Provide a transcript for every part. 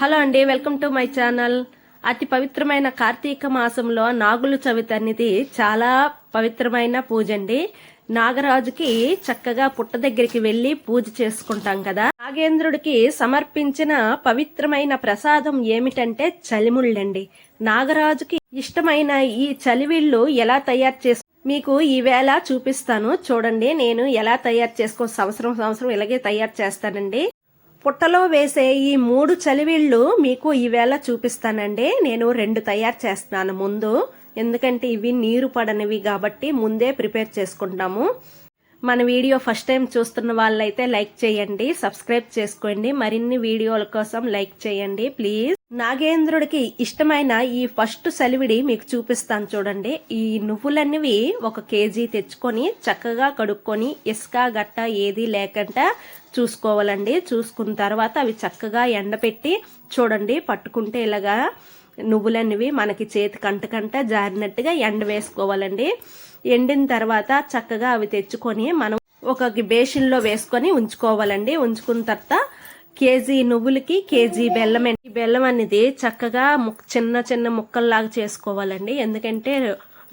Hello అండి, welcome to my channel. అతి పవిత్రమైన కార్తీక మాసంలో నాగుల చవితి అనేది చాలా పవిత్రమైన పూజ అండి. నాగరాజుకి చక్కగా పుట్ట దగ్గరికి వెళ్లి పూజ చేసుకుంటాం కదా. నాగేంద్రుడికి సమర్పించిన పవిత్రమైన ప్రసాదం ఏమిటంటే చలిముళ్ళండి. నాగరాజుకి ఇష్టమైన ఈ చలివిళ్ళు ఎలా తయారు చేసు మీకు ఈవేళ చూపిస్తాను. చూడండి, నేను ఎలా తయారు సంవత్సరం ఇలాగే తయారు చేస్తానండి. పుట్టలో వేసే ఈ 3 చలివిళ్ళు మీకు ఈవేళ చూపిస్తానండి. నేను 2 తయారు చేస్తున్నాను ముందు, ఎందుకంటే ఇవి నీరు పడనివి కాబట్టి ముందే ప్రిపేర్ చేసుకుంటాము. మన వీడియో ఫస్ట్ టైం చూస్తున్న వాళ్ళైతే లైక్ చేయండి, సబ్స్క్రైబ్ చేసుకోండి. మరిన్ని వీడియోల కోసం లైక్ చేయండి ప్లీజ్. నాగేంద్రుడికి ఇష్టమైన ఈ ఫస్ట్ చలివిడి మీకు చూపిస్తాను చూడండి. ఈ నువ్వులన్నవి 1 కేజీ తెచ్చుకొని చక్కగా కడుక్కొని ఇసుక గట్ట ఏది లేకుండా చూసుకోవాలండి. చూసుకున్న తర్వాత అవి చక్కగా ఎండపెట్టి చూడండి, పట్టుకుంటే ఇలాగా నువ్వులన్నవి మనకి చేతి కంట జారినట్టుగా ఎండ వేసుకోవాలండి. ఎండిన తర్వాత చక్కగా అవి తెచ్చుకొని మనం ఒక బేషన్లో వేసుకొని ఉంచుకోవాలండి. ఉంచుకున్న తర్వాత కేజీ నువ్వులకి కేజీ బెల్లం. బెల్లం అనేది చక్కగా చిన్న ముక్కల్లాగా చేసుకోవాలండి. ఎందుకంటే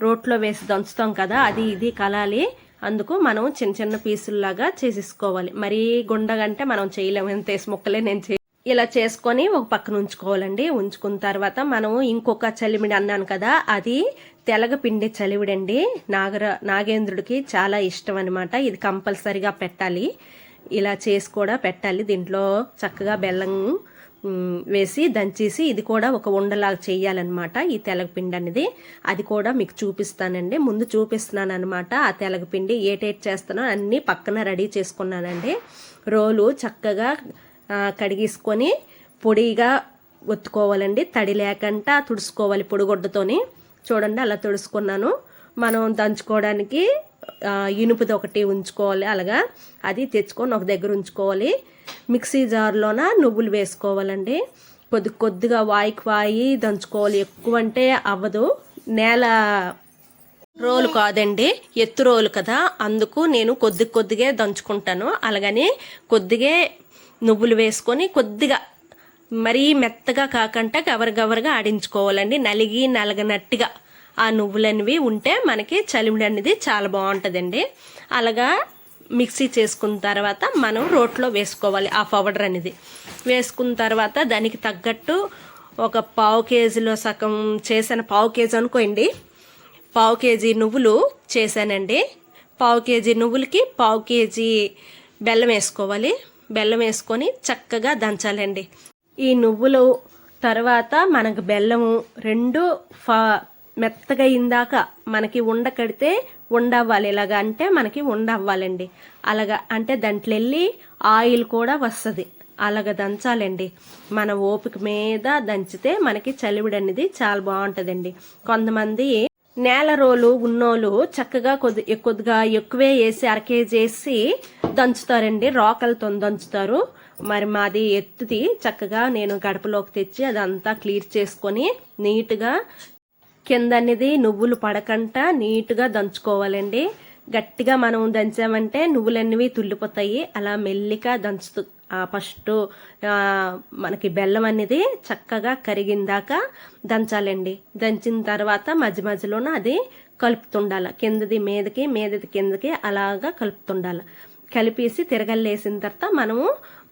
రోట్లో వేసి దంచుతాం కదా, అది ఇది కలాలి. అందుకు మనం చిన్న పీసుల్లాగా చేసేసుకోవాలి. మరీ గుండగంటే మనం చేయలేము, ఎంత వేసి ముక్కలే నేను ఇలా చేసుకొని ఒక పక్కన ఉంచుకోవాలండి. ఉంచుకున్న తర్వాత మనం ఇంకొక చలిమిడి అన్నాను కదా, అది తెలగపిండి చలివిడండి. నాగేంద్రుడికి చాలా ఇష్టం అనమాట. ఇది కంపల్సరిగా పెట్టాలి, ఇలా చేసి కూడా పెట్టాలి. దీంట్లో చక్కగా బెల్లం వేసి దంచేసి ఇది కూడా ఒక ఉండలాగా చేయాలన్నమాట. ఈ తెలగపిండి అనేది అది కూడా మీకు చూపిస్తానండి. ముందు చూపిస్తున్నాను అనమాట. ఆ తెలగపిండి ఏటేట్ చేస్తానో అన్నీ పక్కన రెడీ చేసుకున్నానండి. రోలు చక్కగా కడిగేసుకొని పొడిగా ఒత్తుకోవాలండి. తడి లేకుండా తుడుచుకోవాలి పొడిగుడ్డతోని. చూడండి, అలా తుడుచుకున్నాను. మనం దంచుకోవడానికి ఇనుపుది ఒకటి ఉంచుకోవాలి. అలాగా అది తెచ్చుకొని ఒక దగ్గర ఉంచుకోవాలి. మిక్సీ జార్లోన నువ్వులు వేసుకోవాలండి. కొద్దిగా వాయి దంచుకోవాలి. ఎక్కువ అంటే అవ్వదు, నేల రోలు కాదండి, ఎత్తు రోలు కదా, అందుకు నేను కొద్దిగా దంచుకుంటాను. అలాగని కొద్దిగా నువ్వులు వేసుకొని కొద్దిగా మరీ మెత్తగా కాకుండా గవరగా ఆడించుకోవాలండి. నలగనట్టుగా ఆ నువ్వులనేవి ఉంటే మనకి చలిమిడి అనేది చాలా బాగుంటుందండి. అలాగా మిక్సీ చేసుకున్న తర్వాత మనం రోట్లో వేసుకోవాలి. ఆ పౌడర్ అనేది వేసుకున్న తర్వాత దానికి తగ్గట్టు ఒక 1/2 కేజీలో సగం చేశాను. 1/2 కేజీ అనుకోండి, 1/2 కేజీ నువ్వులు చేశానండి. 1/2 కేజీ నువ్వులకి 1/2 కేజీ బెల్లం వేసుకోవాలి. బెల్లం వేసుకొని చక్కగా దంచాలండి. ఈ నువ్వులు తర్వాత మనకు బెల్లము 2 మెత్తగా అయిందాక మనకి ఉండకడితే ఉండవ్వాలి. ఇలాగా అంటే మనకి ఉండవ్వాలండి. అలాగా అంటే దాంట్లో వెళ్ళి ఆయిల్ కూడా వస్తుంది. అలాగ దంచాలండి. మన ఓపిక మీద దంచితే మనకి చలివిడి అనేది చాలా బాగుంటుందండి. కొంతమంది నేల రోలు ఉన్నోళ్ళు చక్కగా కొద్దిగా ఎక్కువే వేసి 1/2 కేజీ వేసి దంచుతారండి. రోకలతో దంచుతారు. మరి మాది ఎత్తుది చక్కగా నేను గడపలోకి తెచ్చి అదంతా క్లియర్ చేసుకొని నీట్గా కింద అనేది నువ్వులు పడకుండా నీట్గా దంచుకోవాలండి. గట్టిగా మనం దంచామంటే నువ్వులన్నవి తుల్లిపోతాయి. అలా మెల్లిగా దంచుతూ ఫస్ట్ మనకి బెల్లం అనేది చక్కగా కరిగిందాక దంచాలండి. దంచిన తర్వాత మధ్యలోన అది కలుపుతుండాలి. కిందది మీదది కిందకి అలాగా కలుపుతుండాలి. కలిపేసి తిరగలేసిన తర్వాత మనము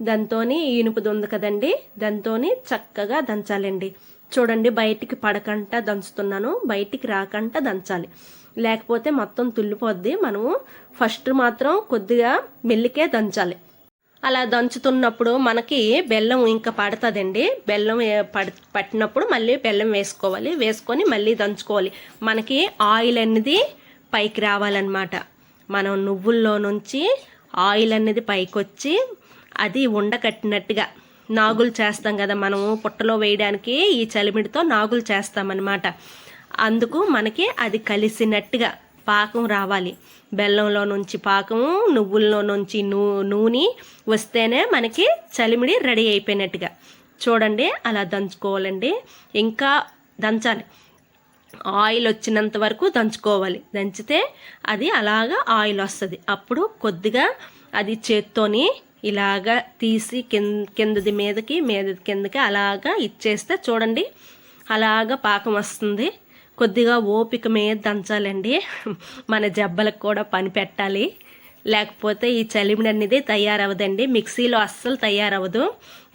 దాంతోని ఇనుపుది ఉంది కదండి, దాంతోని చక్కగా దంచాలండి. చూడండి, బయటికి పడకుండా దంచుతున్నాను, బయటికి రాకుండా దంచాలి, లేకపోతే మొత్తం తుల్లిపోద్ది. మనము ఫస్ట్ మాత్రం కొద్దిగా మెల్లికే దంచాలి. అలా దంచుతున్నప్పుడు మనకి బెల్లం ఇంకా పడుతుందండి. బెల్లం పట్టినప్పుడు మళ్ళీ బెల్లం వేసుకోవాలి. వేసుకొని మళ్ళీ దంచుకోవాలి. మనకి ఆయిల్ అనేది పైకి రావాలన్నమాట. మనం నువ్వుల్లో నుంచి ఆయిల్ అనేది పైకి వచ్చి అది ఉండకట్టినట్టుగా నాగులు చేస్తాం కదా మనము పుట్టలో వేయడానికి. ఈ చలిమిడితో నాగులు చేస్తామన్నమాట. అందుకు మనకి అది కలిసినట్టుగా పాకం రావాలి. బెల్లంలో నుంచి పాకము, నువ్వుల్లో నుంచి నూనె వస్తేనే మనకి చలిమిడి రెడీ అయిపోయినట్టుగా. చూడండి, అలా దంచుకోవాలండి. ఇంకా దంచాలి, ఆయిల్ వచ్చినంత వరకు దంచుకోవాలి. దంచితే అది అలాగా ఆయిల్ వస్తుంది. అప్పుడు కొద్దిగా అది చేత్తోని ఇలాగా తీసి కిందది మీదకి కిందకి అలాగా ఇచ్చేస్తే చూడండి అలాగా పాకం వస్తుంది. కొద్దిగా ఓపిక మీద దంచాలండి, మన జబ్బలకు కూడా పని పెట్టాలి, లేకపోతే ఈ చలిమిడి అనేది తయారవదండి. మిక్సీలో అస్సలు తయారవదు,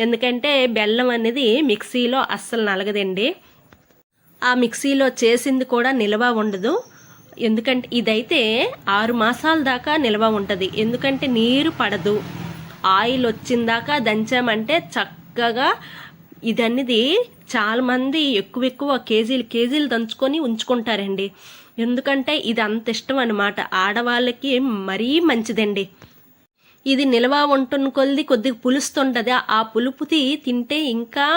ఎందుకంటే బెల్లం అనేది మిక్సీలో అస్సలు నలగదండి. ఆ మిక్సీలో చేసింది కూడా నిల్వ ఉండదు, ఎందుకంటే ఇదైతే 6 మాసాల దాకా నిల్వ ఉంటుంది. ఎందుకంటే నీరు పడదు, ఆయిల్ వచ్చిందాకా దంచామంటే చక్కగా ఇదన్నది చాలామంది ఎక్కువ కేజీలు దంచుకొని ఉంచుకుంటారండి. ఎందుకంటే ఇది అంత ఇష్టం అన్నమాట, ఆడవాళ్ళకి మరీ మంచిదండి. ఇది నిల్వ ఉంటుంది కొద్దిగా పులుస్తుంటుంది, ఆ పులుపుతి తింటే ఇంకా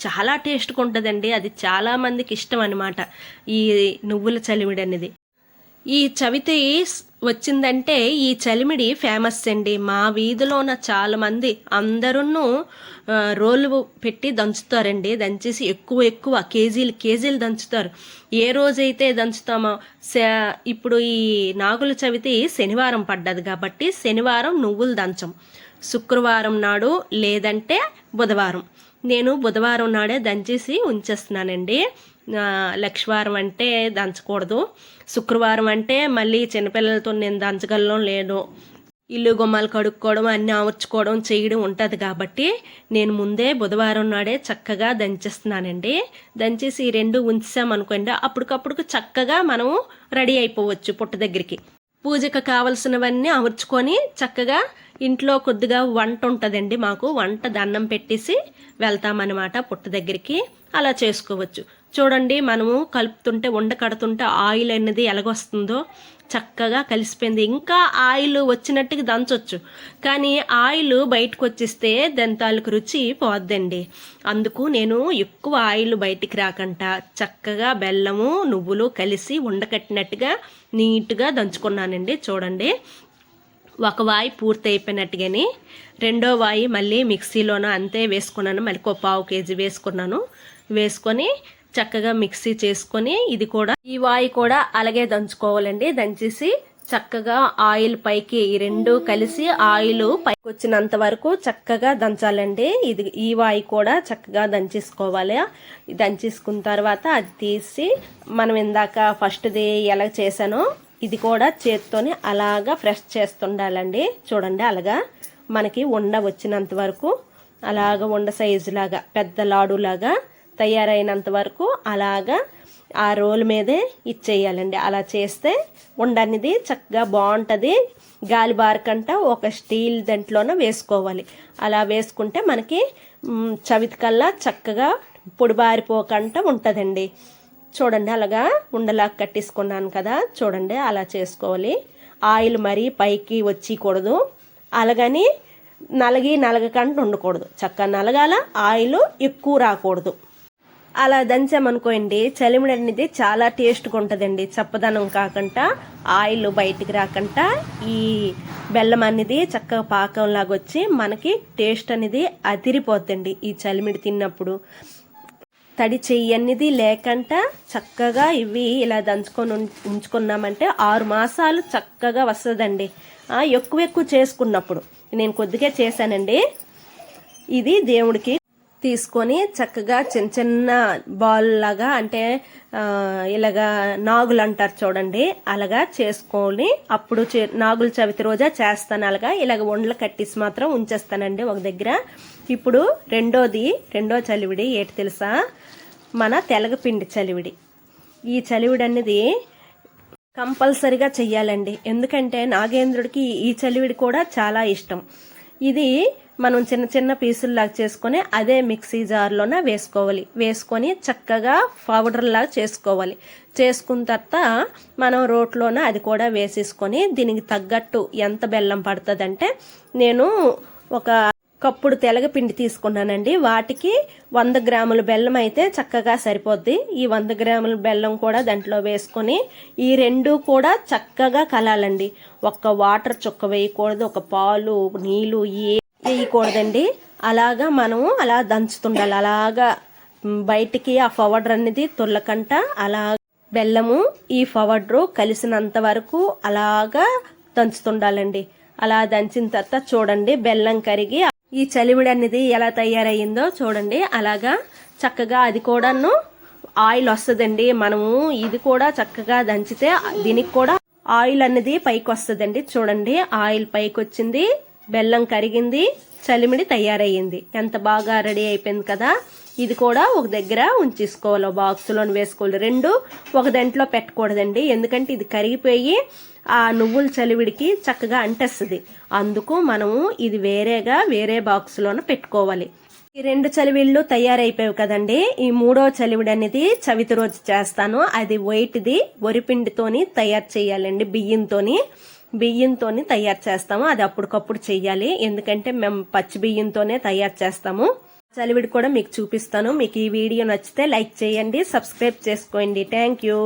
చాలా టేస్ట్గా ఉంటుందండి. అది చాలా మందికి ఇష్టం అన్నమాట ఈ నువ్వుల చలిమిడి అనేది. ఈ చవితి వచ్చిందంటే ఈ చలిమిడి ఫేమస్ అండి. మా వీధిలోన చాలా మంది అందరూ రోలు పెట్టి దంచుతారండి. దంచేసి ఎక్కువ కేజీలు దంచుతారు. ఏ రోజైతే దంచుతామో ఇప్పుడు ఈ నాగుల చవితి శనివారం పడ్డది కాబట్టి శనివారం నువ్వులు దంచం, శుక్రవారం నాడు లేదంటే బుధవారం. నేను బుధవారం నాడే దంచేసి ఉంచేస్తున్నానండి. లక్షవారం అంటే దంచకూడదు, శుక్రవారం అంటే మళ్ళీ చిన్నపిల్లలతో నేను దంచగలను లేదు, ఇల్లు గుమ్మాలు కడుక్కోవడం అన్నీ ఆవర్చుకోవడం చేయడం ఉంటుంది కాబట్టి నేను ముందే బుధవారం నాడే చక్కగా దంచేస్తున్నానండి. దంచేసి ఈ 2 ఉంచామనుకోండి అప్పటికప్పుడు చక్కగా మనం రెడీ అయిపోవచ్చు. పుట్ట దగ్గరికి పూజకు కావలసినవన్నీ అమర్చుకొని చక్కగా ఇంట్లో కొద్దిగా వంట ఉంటుందండి, మాకు వంట దండం పెట్టేసి వెళ్తామన్నమాట పుట్ట దగ్గరికి. అలా చేసుకోవచ్చు. చూడండి మనము కలుపుతుంటే కడుతుంటే ఆయిల్ అనేది ఎలాగొస్తుందో చక్కగా కలిసిపోయింది. ఇంకా ఆయిల్ వచ్చినట్టుగా దంచొచ్చు, కానీ ఆయిల్ బయటకు వచ్చేస్తే దాని తాలూకు రుచి పోద్దండి. అందుకు నేను ఎక్కువ ఆయిల్ బయటికి రాకుండా చక్కగా బెల్లము నువ్వులు కలిసి ఉండకట్టినట్టుగా నీట్గా దంచుకున్నానండి. చూడండి ఒక వాయి పూర్తి అయిపోయినట్టుగాని రెండో వాయి మళ్ళీ మిక్సీలోన అంతే వేసుకున్నాను. మళ్ళీ 1/4 కేజీ వేసుకున్నాను. వేసుకొని చక్కగా మిక్సీ చేసుకొని ఇది కూడా ఈ వాయి కూడా అలాగే దంచుకోవాలండి. దంచేసి చక్కగా ఆయిల్ పైకి ఈ 2 కలిసి ఆయిల్ పైకి వచ్చినంత వరకు చక్కగా దంచాలండి. ఈ వాయి కూడా చక్కగా దంచేసుకోవాలి. దంచేసుకున్న తర్వాత అది తీసి మనం ఇందాక ఫస్ట్ది ఎలా చేశానో ఇది కూడా చేత్తోని అలాగా ప్రెస్ చేస్తుండాలండి. చూడండి అలాగా మనకి ఉండ వచ్చినంత వరకు అలాగా ఉండ సైజు లాగా పెద్ద లాడులాగా తయారైనంత వరకు అలాగా ఆ రోల్ మీదే ఇచ్చేయాలండి. అలా చేస్తే ఉండ అనేది చక్కగా బాగుంటుంది. గాలి బారకంట ఒక స్టీల్ దాంట్లోనే వేసుకోవాలి. అలా వేసుకుంటే మనకి చవితి కల్లా చక్కగా పొడి బారిపోకుండా ఉంటుందండి. చూడండి అలాగా ఉండలా కట్టేసుకున్నాను కదా, చూడండి అలా చేసుకోవాలి. ఆయిల్ మరీ పైకి వచ్చేయకూడదు, అలాగని నలగకంట ఉండకూడదు. చక్కగా నలగాల, ఆయిల్ ఎక్కువ రాకూడదు. అలా దంచామనుకోండి చలిమిడి అనేది చాలా టేస్ట్గా ఉంటుందండి. చప్పదనం కాకుండా ఆయిల్ బయటికి రాకుండా ఈ బెల్లం అనేది చక్కగా పాకంలాగా వచ్చి మనకి టేస్ట్ అనేది అదిరిపోద్దండి. ఈ చలిమిడి తిన్నప్పుడు తడి చెయ్యి అనేది లేకుండా చక్కగా ఇవి ఇలా దంచుకొని ఉంచుకున్నామంటే 6 మాసాలు చక్కగా వస్తుందండి. ఎక్కువ చేసుకున్నప్పుడు నేను కొద్దిగా చేశానండి. ఇది దేవుడికి తీసుకొని చక్కగా చిన్న బాల్ లాగా అంటే ఇలాగా నాగులు అంటారు చూడండి, అలాగా చేసుకొని అప్పుడు నాగుల చవితి రోజా చేస్తాను. అలాగా ఇలాగ ఉండలు కట్టేసి మాత్రం ఉంచేస్తానండి ఒక దగ్గర. ఇప్పుడు రెండో చలివిడి ఏంటి తెలుసా, మన తెలగపిండి చలివిడి. ఈ చలివిడి అనేది కంపల్సరిగా చెయ్యాలండి, ఎందుకంటే నాగేంద్రుడికి ఈ చలివిడి కూడా చాలా ఇష్టం. ఇది మనం చిన్న పీసుల్లాగా చేసుకొని అదే మిక్సీ జార్లోనే వేసుకొని చక్కగా పౌడర్ లాగా చేసుకోవాలి. చేసుకున్న తర్వాత మనం రోట్లోనే అది కూడా వేసేసుకొని దీనికి తగ్గట్టు ఎంత బెల్లం పడుతుందంటే నేను ఒక కప్పుడు తెలగపిండి తీసుకున్నానండి. వాటికి 100 గ్రాముల బెల్లం అయితే చక్కగా సరిపోద్ది. ఈ 100 గ్రాముల బెల్లం కూడా దాంట్లో వేసుకొని ఈ 2 కూడా చక్కగా కలాలండి. ఒక్క వాటర్ చుక్క వేయకూడదు, ఒక పాలు నీళ్ళు వేయకూడదండి. అలాగా మనము అలా దంచుతుండాలి. అలాగా బయటికి ఆ పౌడర్ అనేది తొల్లకంట అలా బెల్లము ఈ పౌడరు కలిసినంత వరకు అలాగా దంచుతుండాలండి. అలా దంచిన తర్వాత చూడండి బెల్లం కరిగి ఈ చలివిడి అనేది ఎలా తయారయ్యిందో చూడండి. అలాగా చక్కగా అది కూడాను ఆయిల్ వస్తుందండి. మనము ఇది కూడా చక్కగా దంచితే దీనికి కూడా ఆయిల్ అనేది పైకి వస్తుందండి. చూడండి ఆయిల్ పైకి వచ్చింది, బెల్లం కరిగింది, చలిమిడి తయారయ్యింది. ఎంత బాగా రెడీ అయిపోయింది కదా. ఇది కూడా ఒక దగ్గర ఉంచేసుకోవాలి, బాక్సులో వేసుకోవాలి. రెండు ఒక దాంట్లో పెట్టకూడదండి, ఎందుకంటే ఇది కరిగిపోయి ఆ నువ్వుల చలివిడికి చక్కగా అంటేస్తుంది. అందుకు మనము ఇది వేరే బాక్సులోన పెట్టుకోవాలి. ఈ రెండు చలివిళ్ళు తయారైపోయావు కదండి. ఈ మూడో చలివిడి అనేది చవితి రోజు చేస్తాను. అది వైట్ది వరిపిండితోని తయారు చేయాలండి, బియ్యంతోని తయారు చేస్తాము. అది అప్పటికప్పుడు చెయ్యాలి, ఎందుకంటే మేము పచ్చి బియ్యంతోనే తయారు చేస్తాము. చలివిడి కూడా మీకు చూపిస్తాను. మీకు ఈ వీడియో నచ్చితే లైక్ చేయండి, సబ్స్క్రైబ్ చేసుకోండి. Thank you.